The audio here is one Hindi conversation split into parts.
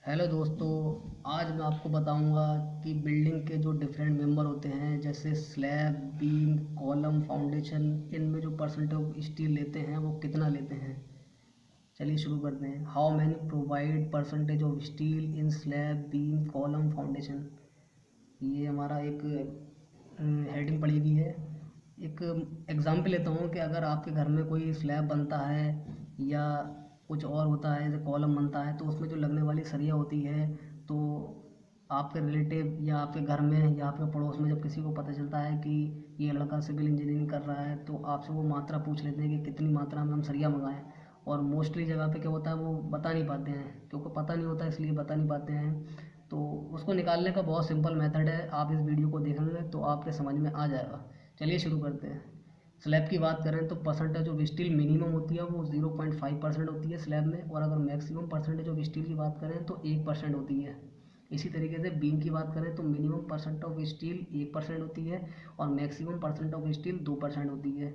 हेलो दोस्तों। आज मैं आपको बताऊंगा कि बिल्डिंग के जो डिफरेंट मेंबर होते हैं जैसे स्लैब, बीम, कॉलम, फाउंडेशन, इनमें जो परसेंटेज ऑफ स्टील लेते हैं वो कितना लेते हैं। चलिए शुरू करते हैं। How many provide percentage of steel in slab, beam, column, foundation. ये हमारा एक हेडिंग पड़ी हुई है। एक एग्जाम्पल लेता हूँ कि अगर आपके घर में कोई स्लैब बनता है या कुछ और होता है जैसे कॉलम बनता है तो उसमें जो लगने वाली सरिया होती है, तो आपके रिलेटिव या आपके घर में या आपके पड़ोस में जब किसी को पता चलता है कि ये लड़का सिविल इंजीनियरिंग कर रहा है तो आपसे वो मात्रा पूछ लेते हैं कि कितनी मात्रा में हम सरिया मंगाएं। और मोस्टली जगह पे क्या होता है वो बता नहीं पाते हैं, क्योंकि पता नहीं होता इसलिए बता नहीं पाते हैं। तो उसको निकालने का बहुत सिंपल मेथड है, आप इस वीडियो को देखेंगे तो आपके समझ में आ जाएगा। चलिए शुरू करते हैं। स्लैब की बात करें तो परसेंटेज ऑफ स्टील मिनिमम होती है वो 0.5% होती है स्लैब में, और अगर मैक्सिमम परसेंटेज ऑफ स्टील की बात करें तो 1% होती है। इसी तरीके से बीम की बात करें तो मिनिमम परसेंट ऑफ स्टील 1% होती है और मैक्सिमम परसेंट ऑफ स्टील 2% होती है।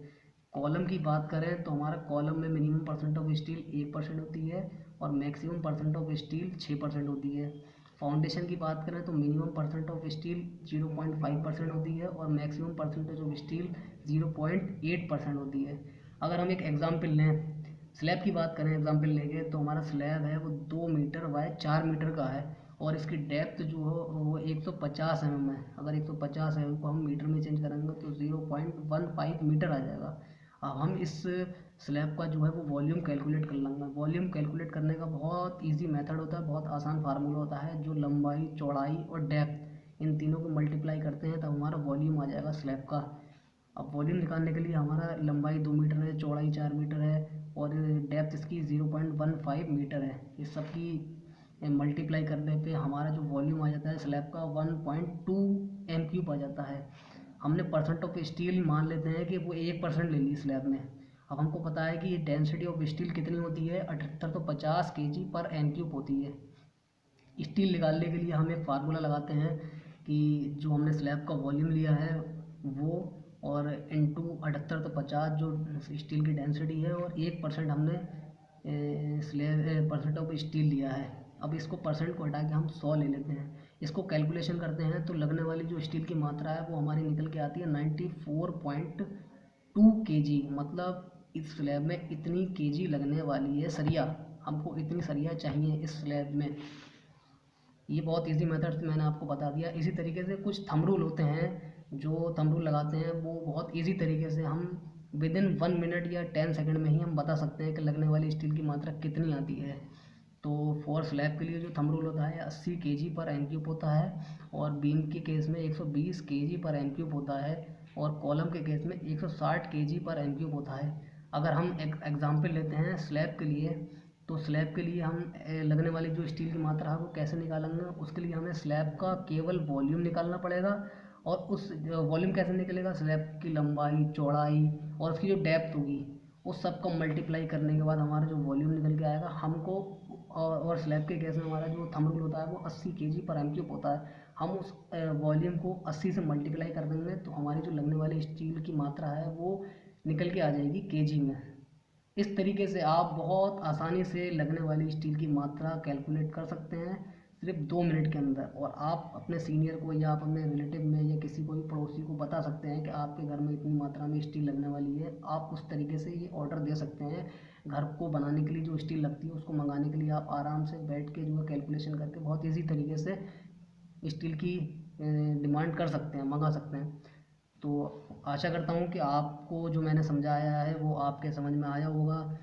कॉलम की बात करें तो हमारा कॉलम में मिनिमम परसेंट ऑफ स्टील 1% होती है और मैक्सिमम परसेंट ऑफ स्टील 6% होती है। फाउंडेशन की बात करें तो मिनिमम परसेंट ऑफ स्टील 0.5% होती है और मैक्सिमम परसेंटेज ऑफ स्टील 0.8% होती है। अगर हम एक एग्जाम्पल लें, स्लैब की बात करें एग्जाम्पल लेंगे तो हमारा स्लैब है वो 2 मीटर बाय 4 मीटर का है और इसकी डेप्थ जो हो वो 150 mm है। अगर 150 mm को हम मीटर में चेंज करेंगे तो 0.15 मीटर आ जाएगा। अब हम इस स्लैब का जो है वो वॉल्यूम कैलकुलेट कर लेंगे। वॉल्यूम कैलकुलेट करने का बहुत इजी मेथड होता है, बहुत आसान फार्मूला होता है, जो लंबाई, चौड़ाई और डेप्थ इन तीनों को मल्टीप्लाई करते हैं तब हमारा वॉल्यूम आ जाएगा स्लैब का। अब वॉल्यूम निकालने के लिए हमारा लंबाई 2 मीटर है, चौड़ाई 4 मीटर है और डेप्थ इसकी 0.15 मीटर है। इस सब की मल्टीप्लाई करने पे हमारा जो वॉल्यूम आ जाता है स्लैब का 1.2 m³ आ जाता है। हमने परसेंट ऑफ स्टील मान लेते हैं कि वो 1% ले ली स्लैब में। अब हमको पता है कि डेंसिटी ऑफ स्टील कितनी होती है, 7850 kg/m³ होती है। स्टील निकालने के लिए हम एक फार्मूला लगाते हैं कि जो हमने स्लैब का वॉल्यूम लिया है वो और इंटू 7850 जो स्टील की डेंसिटी है और 1% हमने स्लैब परसेंट ऑफ स्टील लिया है। अब इसको परसेंट को हटा के हम 100 ले लेते हैं। इसको कैलकुलेशन करते हैं तो लगने वाली जो स्टील की मात्रा है वो हमारी निकल के आती है 94.2 kg। मतलब इस स्लैब में इतनी kg लगने वाली है सरिया, हमको इतनी सरिया चाहिए इस स्लैब में। ये बहुत इजी मेथड मैंने आपको बता दिया। इसी तरीके से कुछ थंब रूल होते हैं, जो थंब रूल लगाते हैं वो बहुत इजी तरीके से हम विद इन 1 मिनट या 10 सेकंड में ही हम बता सकते हैं कि लगने वाली स्टील की मात्रा कितनी आती है। तो फॉर स्लैब के लिए जो थंब रूल होता है 80 kg/m³ होता है और बीम के केस में 120 kg/m³ होता है और कॉलम के केस में 160 kg/m³ होता है। अगर हम एक एग्जाम्पल लेते हैं स्लैब के लिए, तो स्लैब के लिए हम लगने वाली जो स्टील की मात्रा है वो कैसे निकालेंगे, उसके लिए हमें स्लैब का केवल वॉल्यूम निकालना पड़ेगा। और उस वॉल्यूम कैसे निकलेगा, स्लैब की लंबाई, चौड़ाई और उसकी जो डेप्थ होगी उस सब को मल्टीप्लाई करने के बाद हमारा जो वॉल्यूम निकल के आएगा हमको। और स्लैब के केस में हमारा जो थंब रूल होता है वो 80 kg/m³ होता है। हम उस वॉल्यूम को 80 से मल्टीप्लाई कर देंगे तो हमारी जो लगने वाली स्टील की मात्रा है वो निकल के आ जाएगी केजी में। इस तरीके से आप बहुत आसानी से लगने वाली स्टील की मात्रा कैलकुलेट कर सकते हैं सिर्फ 2 मिनट के अंदर। और आप अपने सीनियर को या आप अपने रिलेटिव में या किसी को भी पड़ोसी को बता सकते हैं कि आपके घर में इतनी मात्रा में स्टील लगने वाली है। आप उस तरीके से ये ऑर्डर दे सकते हैं। घर को बनाने के लिए जो स्टील लगती है उसको मंगाने के लिए आप आराम से बैठ के जो है कैलकुलेशन करके बहुत ईजी तरीके से स्टील की डिमांड कर सकते हैं, मंगा सकते हैं। तो आशा करता हूँ कि आपको जो मैंने समझाया है वो आपके समझ में आया होगा।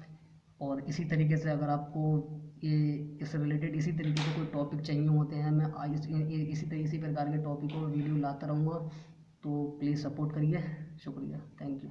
और इसी तरीके से अगर आपको ये इससे रिलेटेड इसी तरीके से कोई टॉपिक चाहिए होते हैं, मैं इसी प्रकार के टॉपिक और वीडियो लाता रहूँगा। तो प्लीज़ सपोर्ट करिए। शुक्रिया, थैंक यू।